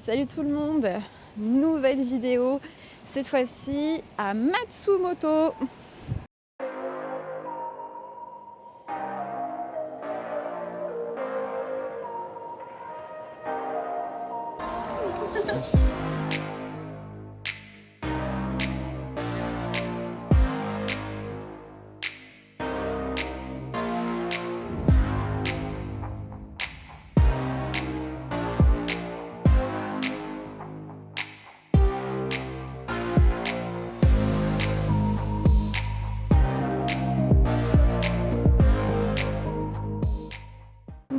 Salut tout le monde, nouvelle vidéo, cette fois-ci à Matsumoto.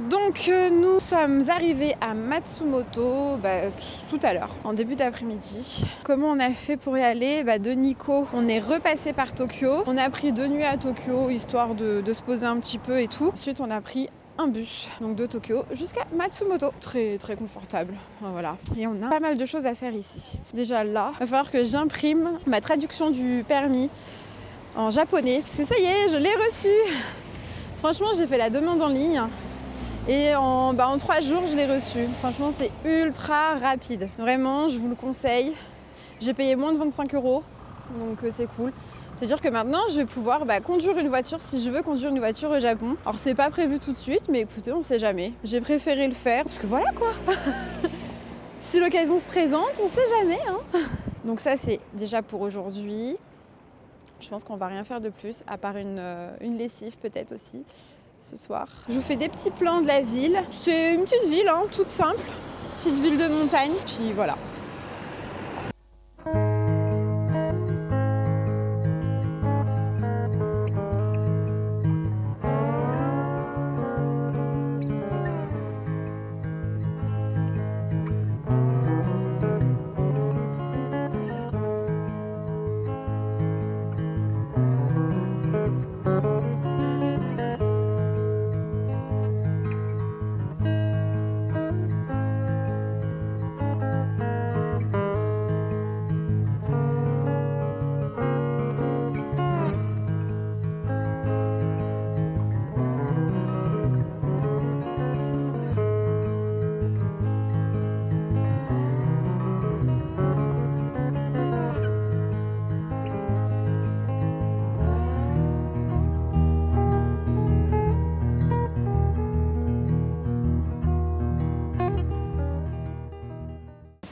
Donc nous sommes arrivés à Matsumoto tout à l'heure, en début d'après-midi. Comment on a fait pour y aller? De Nikko, on est repassé par Tokyo. On a pris 2 nuits à Tokyo, histoire de se poser un petit peu et tout. Ensuite on a pris un bus, donc de Tokyo jusqu'à Matsumoto. Très très confortable, voilà. Et on a pas mal de choses à faire ici. Déjà là, il va falloir que j'imprime ma traduction du permis en japonais, parce que ça y est, je l'ai reçu. Franchement, j'ai fait la demande en ligne. Et en 3 jours, je l'ai reçu. Franchement, c'est ultra rapide. Vraiment, je vous le conseille. J'ai payé moins de 25 €, donc c'est cool. C'est-à-dire que maintenant, je vais pouvoir conduire une voiture si je veux conduire une voiture au Japon. Alors, c'est pas prévu tout de suite, mais écoutez, on sait jamais. J'ai préféré le faire, parce que voilà quoi. Si l'occasion se présente, on sait jamais. Donc ça, c'est déjà pour aujourd'hui. Je pense qu'on va rien faire de plus, à part une lessive peut-être aussi. Ce soir. Je vous fais des petits plans de la ville. C'est une petite ville, toute simple. Petite ville de montagne. Puis voilà.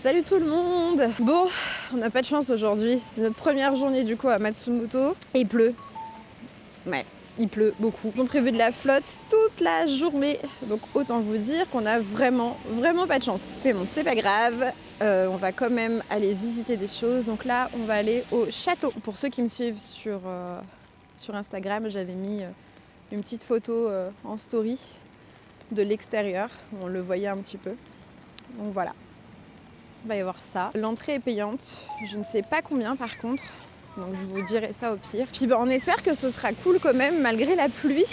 Salut tout le monde! Bon, on n'a pas de chance aujourd'hui. C'est notre première journée du coup à Matsumoto. Et il pleut. Ouais, il pleut beaucoup. Ils ont prévu de la flotte toute la journée. Donc autant vous dire qu'on a vraiment pas de chance. Mais bon, c'est pas grave. On va quand même aller visiter des choses. Donc là, on va aller au château. Pour ceux qui me suivent sur Instagram, j'avais mis une petite photo en story de l'extérieur. On le voyait un petit peu. Donc voilà. Il va y avoir ça. L'entrée est payante. Je ne sais pas combien par contre. Donc je vous dirai ça au pire. Puis on espère que ce sera cool quand même malgré la pluie.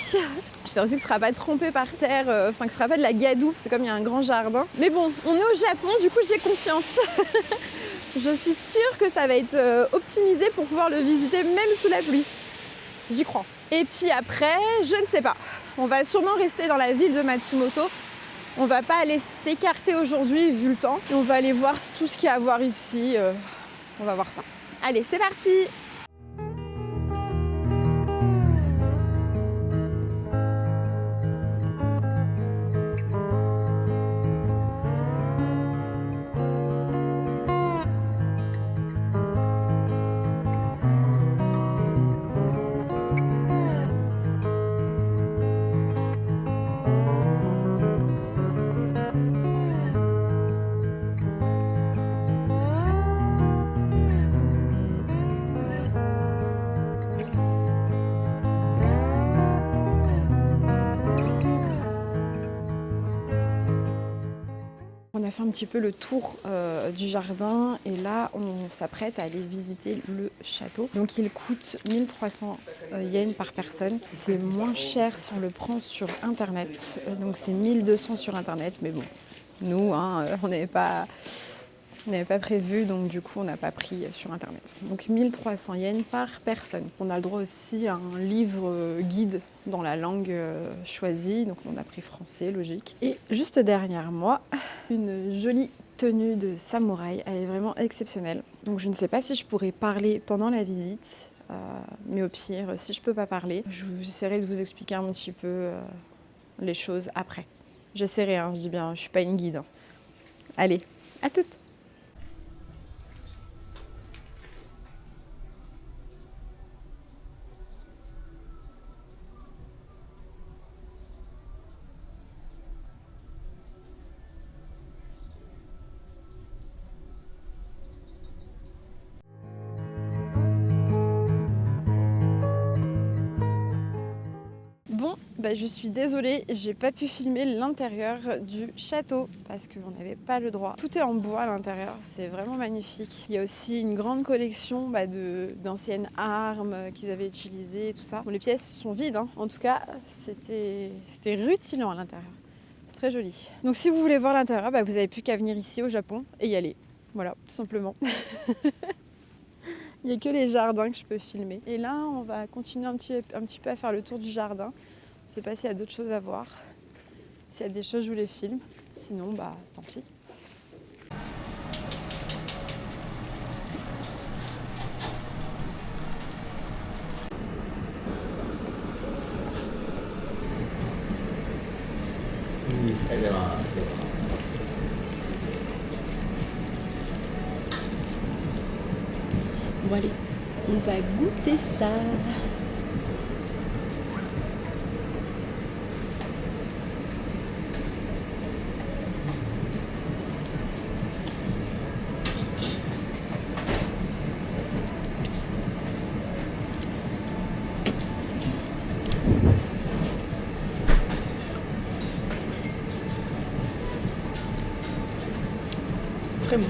J'espère aussi que ce sera pas trompé par terre, que ce sera pas de la gadoue, c'est comme il y a un grand jardin. Mais bon, on est au Japon, du coup j'ai confiance. Je suis sûre que ça va être optimisé pour pouvoir le visiter même sous la pluie. J'y crois. Et puis après, je ne sais pas. On va sûrement rester dans la ville de Matsumoto. On va pas aller s'écarter aujourd'hui vu le temps. Et on va aller voir tout ce qu'il y a à voir ici. On va voir ça. Allez, c'est parti! On a fait un petit peu le tour du jardin et là on s'apprête à aller visiter le château. Donc il coûte 1300 yens par personne. C'est moins cher si on le prend sur internet. Donc c'est 1200 sur internet, mais bon, nous on n'avait pas prévu, donc du coup on n'a pas pris sur internet. Donc 1300 yens par personne. On a le droit aussi à un livre guide dans la langue choisie, donc on a pris français, logique. Et juste derrière moi, une jolie tenue de samouraï, elle est vraiment exceptionnelle. Donc je ne sais pas si je pourrais parler pendant la visite, mais au pire, si je peux pas parler, j'essaierai de vous expliquer un petit peu les choses après. J'essaierai, je dis bien, je suis pas une guide. Allez, à toutes. Bon, je suis désolée, j'ai pas pu filmer l'intérieur du château parce qu'on n'avait pas le droit. Tout est en bois à l'intérieur, c'est vraiment magnifique. Il y a aussi une grande collection d'anciennes armes qu'ils avaient utilisées et tout ça. Bon, les pièces sont vides, en tout cas, c'était rutilant à l'intérieur. C'est très joli. Donc si vous voulez voir l'intérieur, vous n'avez plus qu'à venir ici au Japon et y aller. Voilà, tout simplement. Il n'y a que les jardins que je peux filmer. Et là, on va continuer un petit peu à faire le tour du jardin. Je ne sais pas s'il y a d'autres choses à voir. S'il y a des choses, je vous les filme. Sinon, tant pis. Bon allez, on va goûter ça. Très bon.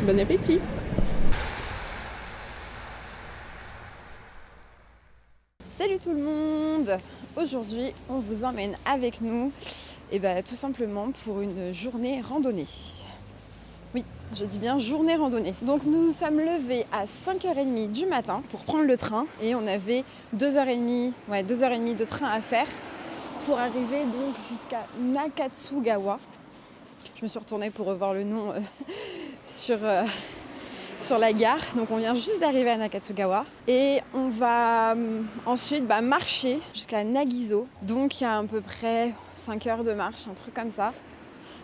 Bon appétit. Salut tout le monde! Aujourd'hui, on vous emmène avec nous tout simplement pour une journée randonnée. Oui, je dis bien journée randonnée. Donc nous nous sommes levés à 5h30 du matin pour prendre le train et on avait 2h30 de train à faire pour arriver donc jusqu'à Nakatsugawa. Je me suis retournée pour revoir le nom sur la gare. Donc on vient juste d'arriver à Nakatsugawa et on va ensuite marcher jusqu'à Nagizo. Donc il y a à peu près 5 heures de marche, un truc comme ça.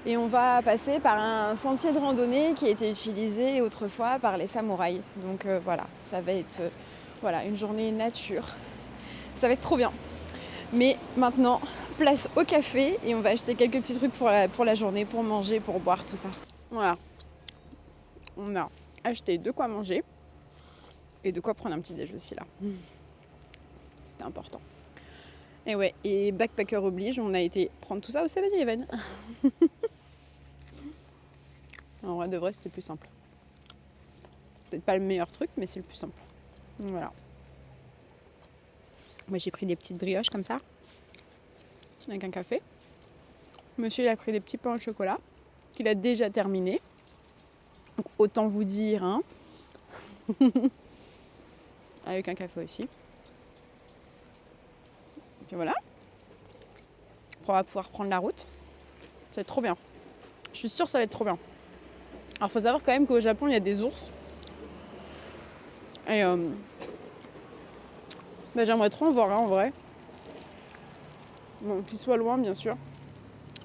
Et on va passer par un sentier de randonnée qui a été utilisé autrefois par les samouraïs. Donc ça va être une journée nature. Ça va être trop bien. Mais maintenant, place au café et on va acheter quelques petits trucs pour la journée, pour manger, pour boire, tout ça. Voilà. On a acheté de quoi manger et de quoi prendre un petit déj aussi là. C'était important. Et ouais, et backpacker oblige, on a été prendre tout ça au 7-Eleven. En vrai de vrai, c'était plus simple. Peut-être pas le meilleur truc, mais c'est le plus simple. Donc, voilà. Moi j'ai pris des petites brioches comme ça, avec un café. Monsieur il a pris des petits pains au chocolat, qu'il a déjà terminé. Donc autant vous dire, avec un café aussi. Et puis voilà. Après on va pouvoir prendre la route. Ça va être trop bien. Je suis sûre que ça va être trop bien. Alors faut savoir quand même qu'au Japon il y a des ours. Et j'aimerais trop en voir un en vrai. Bon, qu'il soit loin bien sûr.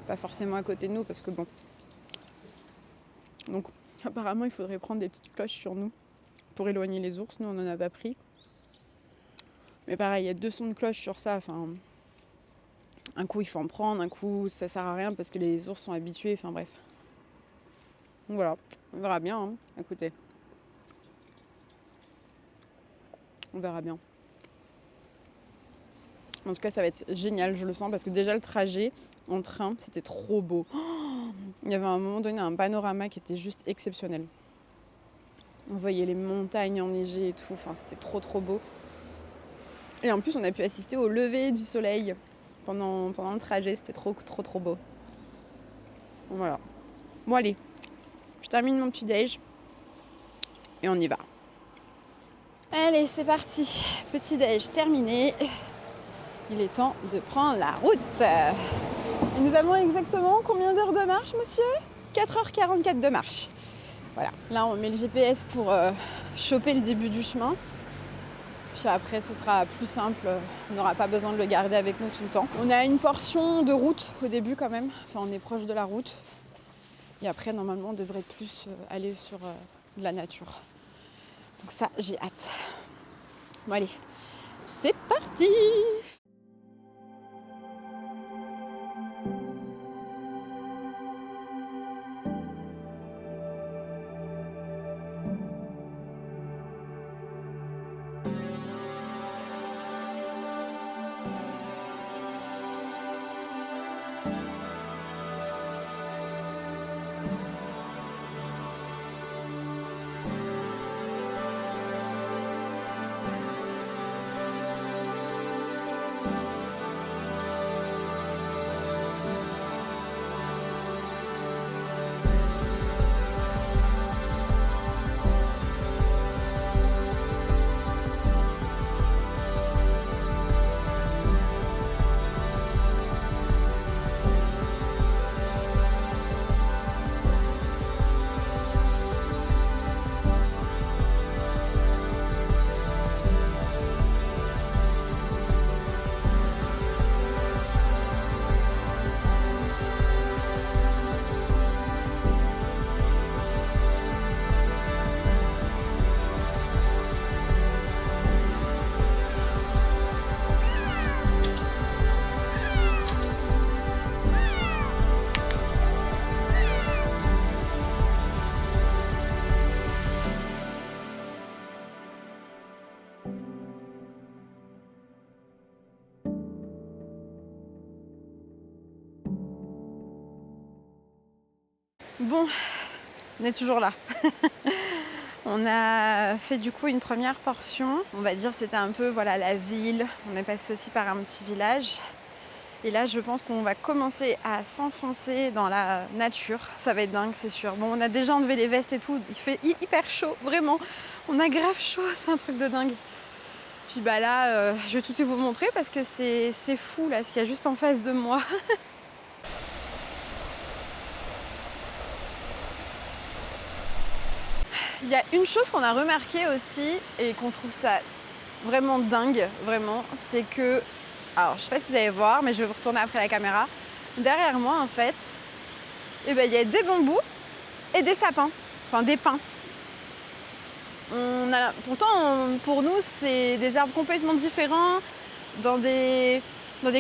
Pas forcément à côté de nous parce que bon. Donc apparemment il faudrait prendre des petites cloches sur nous pour éloigner les ours. Nous on n'en a pas pris. Mais pareil, il y a 2 sons de cloche sur ça. Enfin, un coup il faut en prendre, un coup ça sert à rien parce que les ours sont habitués. Enfin bref. Donc voilà, on verra bien. Écoutez. On verra bien. En tout cas, ça va être génial, je le sens, parce que déjà le trajet en train, c'était trop beau. Il y avait à un moment donné un panorama qui était juste exceptionnel. On voyait les montagnes enneigées et tout, enfin c'était trop trop beau. Et en plus, on a pu assister au lever du soleil pendant le trajet, c'était trop trop trop beau. Donc voilà. Bon allez, je termine mon petit déj et on y va. Allez, c'est parti. Petit déj terminé. Il est temps de prendre la route. Et nous avons exactement combien d'heures de marche, monsieur? 4h44 de marche. Voilà, là on met le GPS pour choper le début du chemin. Puis après ce sera plus simple, on n'aura pas besoin de le garder avec nous tout le temps. On a une portion de route au début quand même, enfin on est proche de la route. Et après normalement on devrait plus aller sur de la nature. Donc ça j'ai hâte. Bon allez, c'est parti! Bon, on est toujours là. On a fait du coup une première portion. On va dire c'était un peu voilà, la ville. On est passé aussi par un petit village. Et là, je pense qu'on va commencer à s'enfoncer dans la nature. Ça va être dingue, c'est sûr. Bon, on a déjà enlevé les vestes et tout. Il fait hyper chaud, vraiment. On a grave chaud, c'est un truc de dingue. Puis bah là, je vais tout vous montrer parce que c'est fou là, ce qu'il y a juste en face de moi. Il y a une chose qu'on a remarqué aussi et qu'on trouve ça vraiment dingue, vraiment, c'est que, alors je sais pas si vous allez voir, mais je vais vous retourner après la caméra. Derrière moi, en fait, il y a des bambous et des sapins, enfin des pins. Pourtant, pour nous, c'est des arbres complètement différents, dans des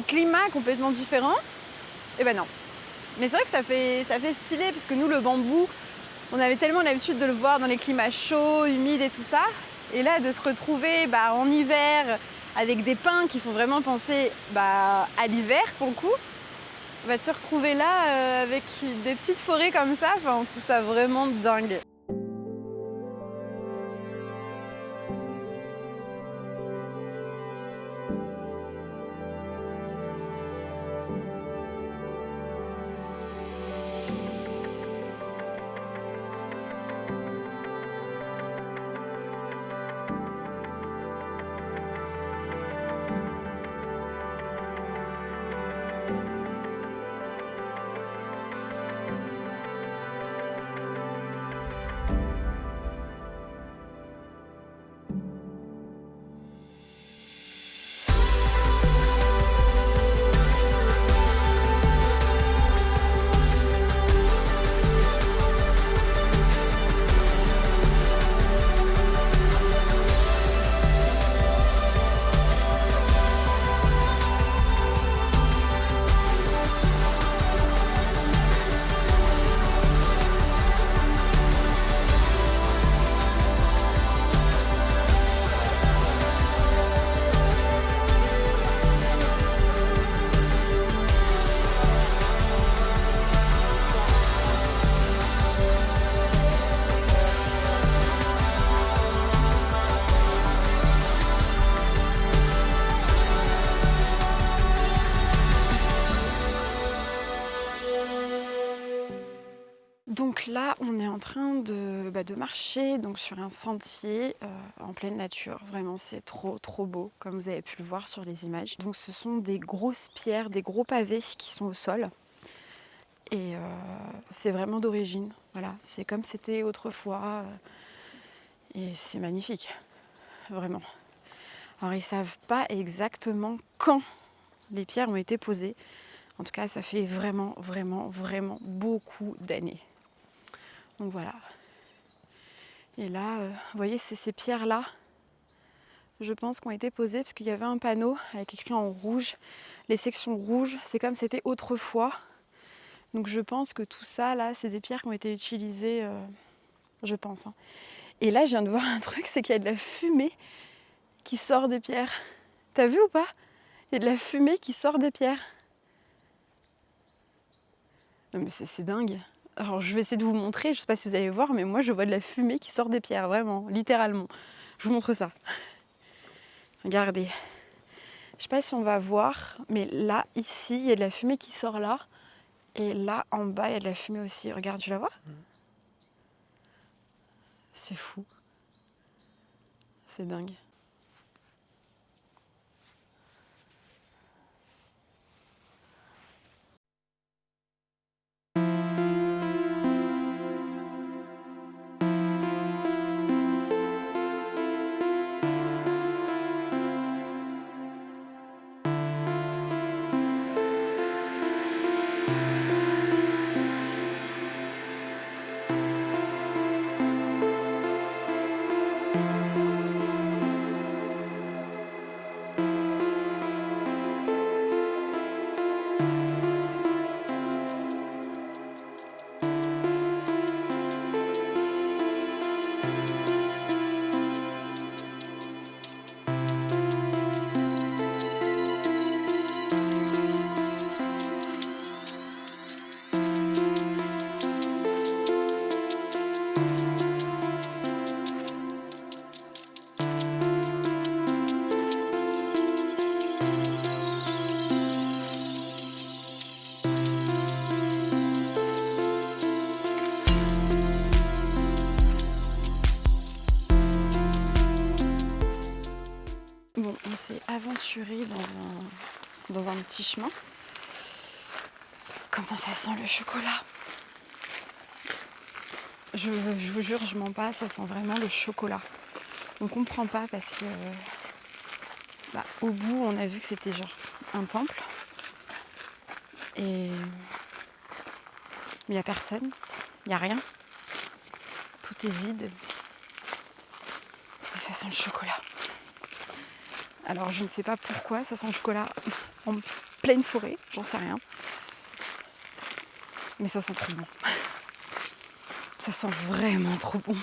climats complètement différents. Et ben non. Mais c'est vrai que ça fait stylé, parce que nous, le bambou, on avait tellement l'habitude de le voir dans les climats chauds, humides et tout ça. Et là, de se retrouver en hiver avec des pins qui font vraiment penser à l'hiver pour le coup, de se retrouver là avec des petites forêts comme ça, on trouve ça vraiment dingue. Donc là, on est en train de marcher donc sur un sentier en pleine nature. Vraiment, c'est trop beau, comme vous avez pu le voir sur les images. Donc ce sont des grosses pierres, des gros pavés qui sont au sol. Et c'est vraiment d'origine. Voilà, c'est comme c'était autrefois. Et c'est magnifique, vraiment. Alors ils ne savent pas exactement quand les pierres ont été posées. En tout cas, ça fait vraiment beaucoup d'années. Donc voilà. Et là, vous voyez, c'est ces pierres-là, je pense, qui ont été posées parce qu'il y avait un panneau avec écrit en rouge. Les sections rouges, c'est comme c'était autrefois. Donc je pense que tout ça, là, c'est des pierres qui ont été utilisées, je pense. Hein. Et là, je viens de voir un truc, c'est qu'il y a de la fumée qui sort des pierres. T'as vu ou pas? Il y a de la fumée qui sort des pierres. Non mais c'est dingue. Alors je vais essayer de vous montrer, je sais pas si vous allez voir, mais moi je vois de la fumée qui sort des pierres, vraiment, littéralement. Je vous montre ça. Regardez. Je sais pas si on va voir, mais là, ici, il y a de la fumée qui sort là. Et là, en bas, il y a de la fumée aussi. Regarde, tu la vois? C'est fou. C'est dingue. Bon, on s'est aventuré dans un petit chemin. Comment ça sent le chocolat? Je vous jure, je mens pas, ça sent vraiment le chocolat. On comprend pas parce que au bout, on a vu que c'était genre un temple. Et il n'y a personne, il n'y a rien. Tout est vide. Et ça sent le chocolat. Alors je ne sais pas pourquoi ça sent le chocolat en pleine forêt, j'en sais rien. Mais ça sent trop bon. Ça sent vraiment trop bon.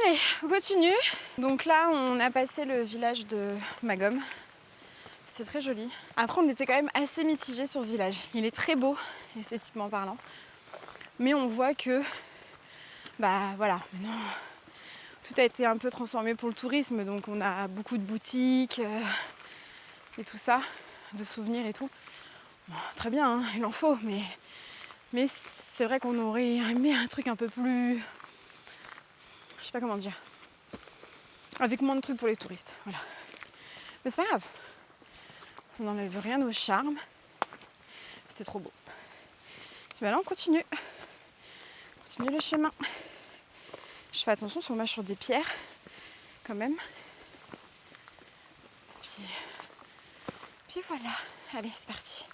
Allez, on continue. Donc là, on a passé le village de Magom. C'était très joli. Après, on était quand même assez mitigés sur ce village. Il est très beau, esthétiquement parlant. Mais on voit que, bah voilà, maintenant, tout a été un peu transformé pour le tourisme. Donc on a beaucoup de boutiques et tout ça, de souvenirs et tout. Bon, très bien, hein, il en faut, mais c'est vrai qu'on aurait aimé un truc un peu plus... Je sais pas comment dire. Avec moins de trucs pour les touristes, voilà. Mais c'est pas grave. Ça n'enlève rien au charme. C'était trop beau. Puis là, on continue. On continue le chemin. Je fais attention si on marche sur des pierres, quand même. Puis voilà. Allez, c'est parti.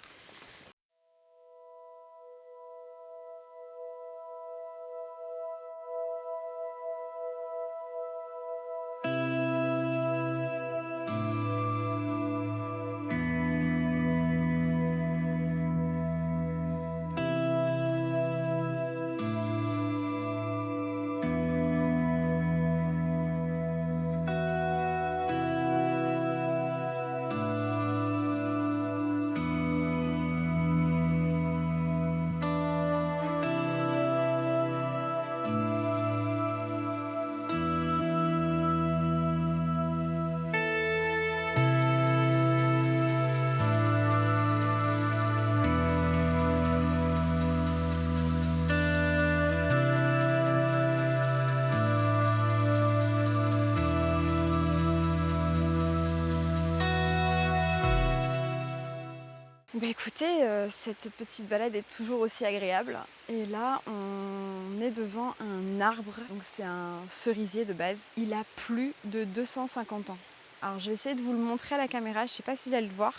Bah écoutez, cette petite balade est toujours aussi agréable. Et là, on est devant un arbre. Donc c'est un cerisier de base. Il a plus de 250 ans. Alors je vais essayer de vous le montrer à la caméra. Je sais pas si vous allez le voir.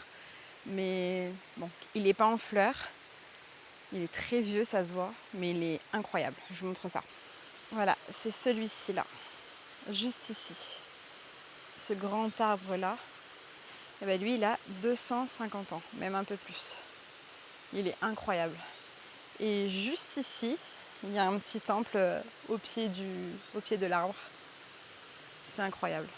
Mais bon, il n'est pas en fleurs. Il est très vieux, ça se voit. Mais il est incroyable. Je vous montre ça. Voilà, c'est celui-ci là. Juste ici. Ce grand arbre-là. Et ben lui, il a 250 ans, même un peu plus. Il est incroyable. Et juste ici, il y a un petit temple au pied de l'arbre. C'est incroyable.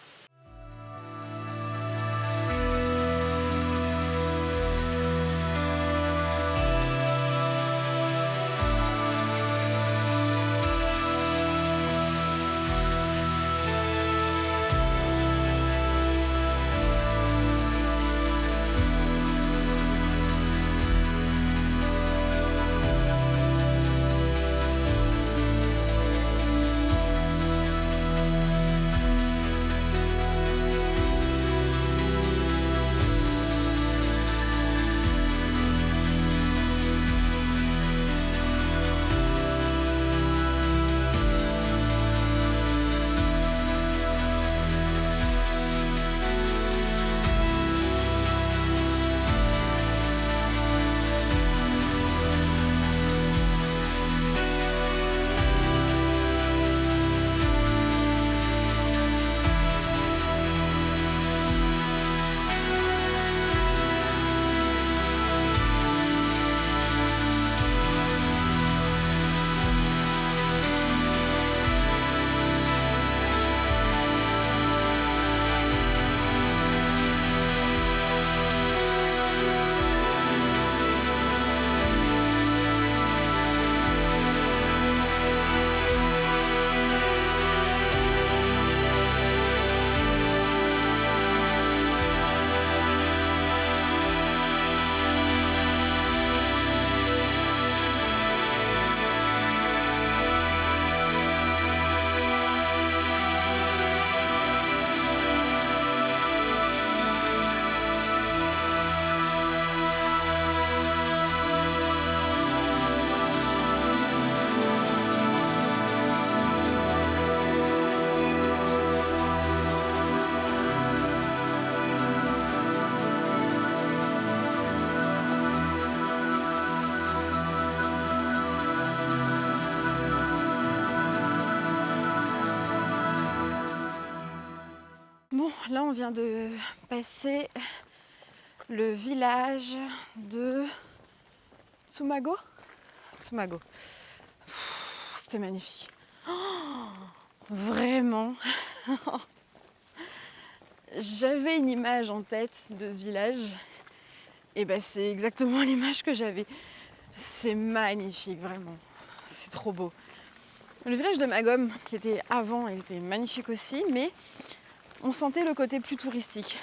Là, on vient de passer le village de Tsumago. C'était magnifique. Oh, vraiment, j'avais une image en tête de ce village. Et ben c'est exactement l'image que j'avais. C'est magnifique, vraiment. C'est trop beau. Le village de Magome, qui était avant, il était magnifique aussi, mais on sentait le côté plus touristique.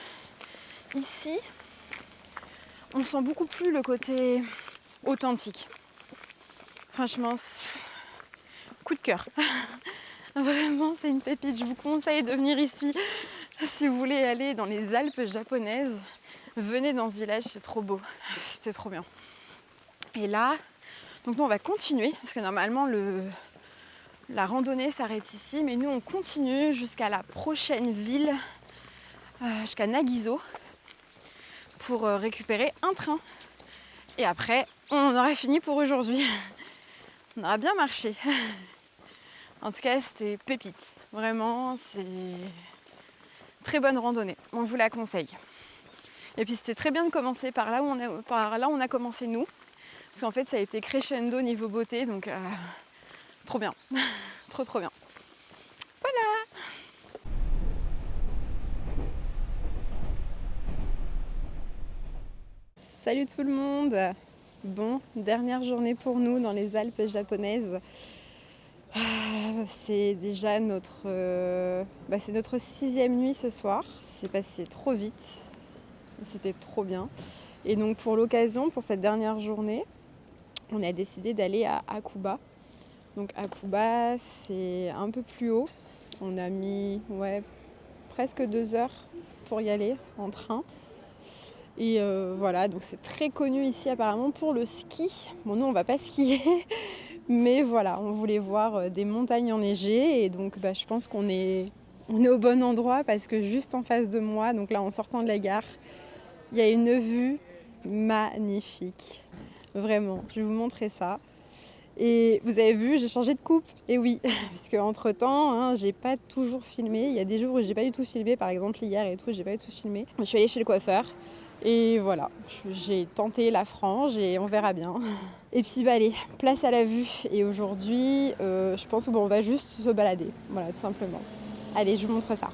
Ici, on sent beaucoup plus le côté authentique. Franchement, coup de cœur. Vraiment, c'est une pépite. Je vous conseille de venir ici. Si vous voulez aller dans les Alpes japonaises, venez dans ce village, c'est trop beau. C'était trop bien. Et là, donc nous on va continuer, parce que normalement la randonnée s'arrête ici, mais nous on continue jusqu'à la prochaine ville, jusqu'à Nagizo, pour récupérer un train. Et après, on aura fini pour aujourd'hui. On aura bien marché. En tout cas, c'était pépite. Vraiment, c'est très bonne randonnée. On vous la conseille. Et puis c'était très bien de commencer par là où on a commencé nous. Parce qu'en fait, ça a été crescendo niveau beauté, donc trop bien. Trop bien. Voilà. Salut tout le monde. Bon, dernière journée pour nous dans les Alpes japonaises. C'est déjà notre 6e nuit ce soir. C'est passé trop vite. C'était trop bien. Et donc pour l'occasion, pour cette dernière journée, on a décidé d'aller à Akuba. Donc Akuba, c'est un peu plus haut. On a mis presque 2 heures pour y aller en train. Et voilà, donc c'est très connu ici apparemment pour le ski. Bon, nous on va pas skier, mais voilà, on voulait voir des montagnes enneigées. Et donc je pense qu'on est au bon endroit parce que juste en face de moi, donc là en sortant de la gare, il y a une vue magnifique. Vraiment, je vais vous montrer ça. Et vous avez vu, j'ai changé de coupe. Et oui, puisque entre temps, j'ai pas toujours filmé. Il y a des jours où j'ai pas du tout filmé, par exemple hier et tout, j'ai pas du tout filmé. Je suis allée chez le coiffeur. Et voilà, j'ai tenté la frange et on verra bien. Et puis allez, place à la vue. Et aujourd'hui, je pense qu'on va juste se balader. Voilà, tout simplement. Allez, je vous montre ça.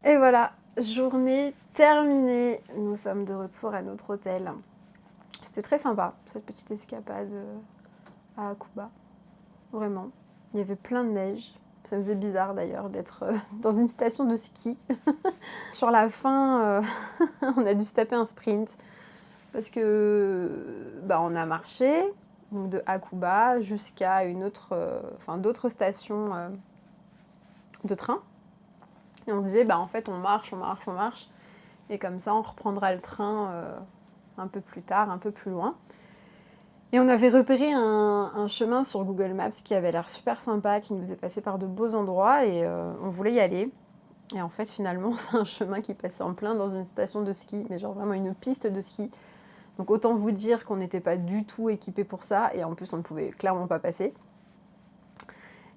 Et voilà, journée terminée. Nous sommes de retour à notre hôtel. C'était très sympa, cette petite escapade à Akuba. Vraiment. Il y avait plein de neige. Ça me faisait bizarre d'ailleurs d'être dans une station de ski. Sur la fin, on a dû se taper un sprint parce que on a marché donc de Akuba jusqu'à d'autres stations de train. Et on disait, en fait, on marche. Et comme ça, on reprendra le train un peu plus tard, un peu plus loin. Et on avait repéré un chemin sur Google Maps qui avait l'air super sympa, qui nous faisait passer par de beaux endroits. Et on voulait y aller. Et en fait, finalement, c'est un chemin qui passait en plein dans une station de ski, mais genre vraiment une piste de ski. Donc autant vous dire qu'on n'était pas du tout équipés pour ça, et en plus on ne pouvait clairement pas passer.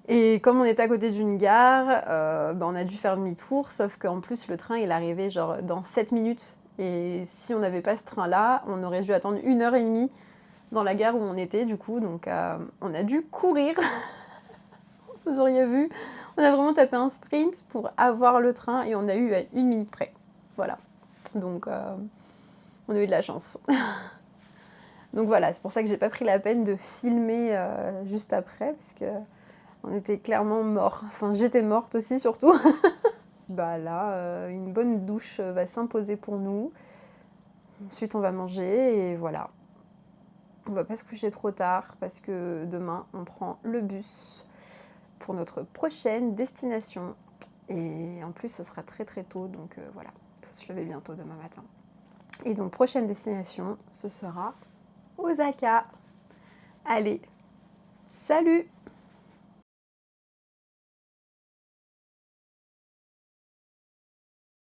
Et comme on était à côté d'une gare, on a dû faire demi-tour, sauf qu'en plus le train il arrivait genre dans 7 minutes. Et si on n'avait pas ce train-là, on aurait dû attendre 1h30 dans la gare où on était du coup, donc on a dû courir. Vous auriez vu, on a vraiment tapé un sprint pour avoir le train et on a eu à 1 minute près. Voilà, donc on a eu de la chance. Donc voilà, c'est pour ça que j'ai pas pris la peine de filmer juste après, parce que on était clairement morts. Enfin, j'étais morte aussi surtout. Bah là, une bonne douche va s'imposer pour nous. Ensuite, on va manger et voilà. On va pas se coucher trop tard parce que demain, on prend le bus pour notre prochaine destination. Et en plus, ce sera très très tôt, donc voilà. Il faut se lever bientôt demain matin. Et donc, prochaine destination, ce sera Osaka. Allez, salut!